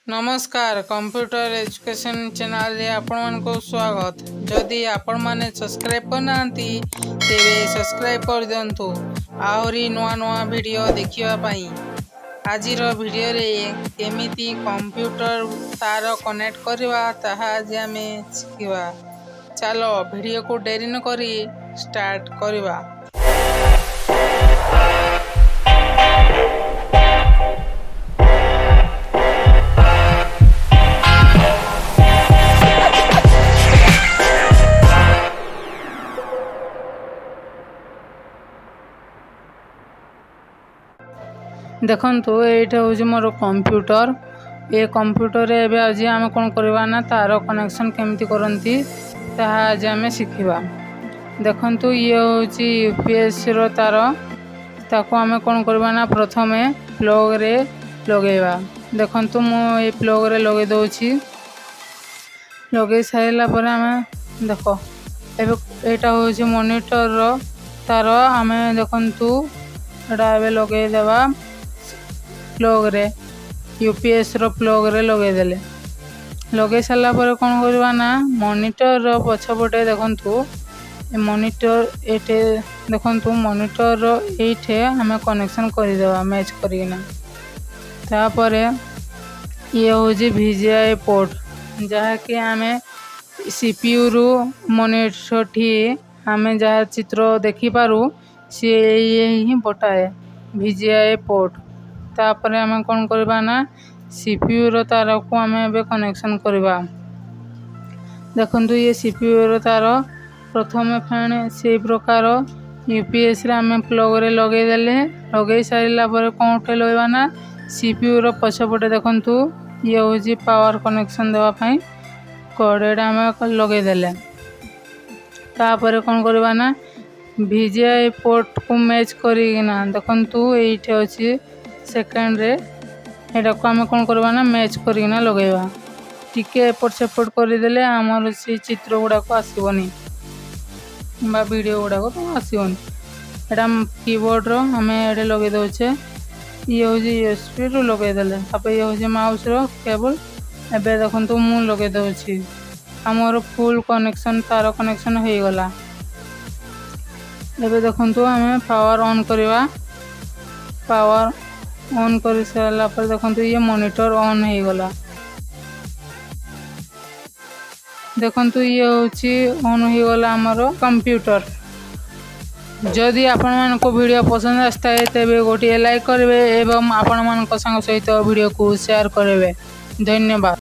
नमस्कार computer education channel रे आपण को स्वागत। जदि आपण माने सब्सक्राइब करना तेबे सब्सक्राइब कर दियंतु आहुरी नुआ नुआ वीडियो देखिवा पाई। आजिर वीडियो रे केमिति कंप्यूटर तार कनेक्ट करवा ताहा जे आमे सिखिवा। चलो वीडियो को देरी न करी स्टार्ट करवा। देखंतु एटा होजी मोर कंप्यूटर। ए कंप्यूटर रे एबे आज आमे कोन करबा ना तार कनेक्शन केमिति करंती ताहा आज आमे सिखिबा। देखंतु ये होजी यूपीएस रो तार, ताको आमे कोन करबा ना प्रथमे प्लग रे लगेबा। देखंतु मो ए प्लग रे लगे दोछि। लगे साइला पर आमे देखो एबे एटा होजी मॉनिटर रो तार। आमे देखंतु एटा एबे लगे देबा प्लग रे, यूपीएस रो प्लग रे लगे देले। लगे साला पर कोन करबा ना मॉनिटर रो पछपटे देखंतु ए मॉनिटर एटे देखंतु मॉनिटर रो एठे हमें कनेक्शन करि देबा मैच करिना। तापरे ये होजी VGA पोर्ट, जहा कि हमें सीपीयू रो मॉनिटर थी हमें जहा चित्र देखि पारु से ये ही बटाए VGA पोर्ट। तापरे हमें कोन करबा ना सीपीयू रो तार को हमें बे कनेक्शन करबा। देखंतु ये सीपीयू रो तार प्रथमे फेने से प्रकार यूपीएस रे हमें प्लग रे लगे देले। लगे साइला पर कोन उठे लइबा ना सीपीयू रो पछपटे देखंतु ये होजी पावर कनेक्शन देवा पई कोडेडा हमें लगे देले। तापरे कोन करबा ना VGA पोर्ट को मैच करिना देखंतु एठे अछि सेकंड रे एटा को हमें कोन करबा ना मैच करिना लगेबा। टिके एपट सेपट करि देले हमर से चित्र गुडा को आसीबनी बा वीडियो गुडा को तो आसीबनी। एटा कीबोर्ड रो हमें एडे लगे दोछे। ये होजी यूएसबी रो लगे देले। अब ये होजी माउस रो केबल। एबे देखंतु मु लगे दोछि। हमर फुल कनेक्शन तार कनेक्शन होई गला। एबे देखंतु हमें पावर ऑन करबा। पावर ऑन कर साला पर देखंतु ये मॉनिटर ऑन हो गला। देखंतु ये होची ऑन हो गला हमरो कंप्यूटर। जदि आपण मान को वीडियो पसंद आस्ता है तेबे गोटी लाइक करबे एवं आपण मान को संग सहित वीडियो को शेयर करबे। धन्यवाद।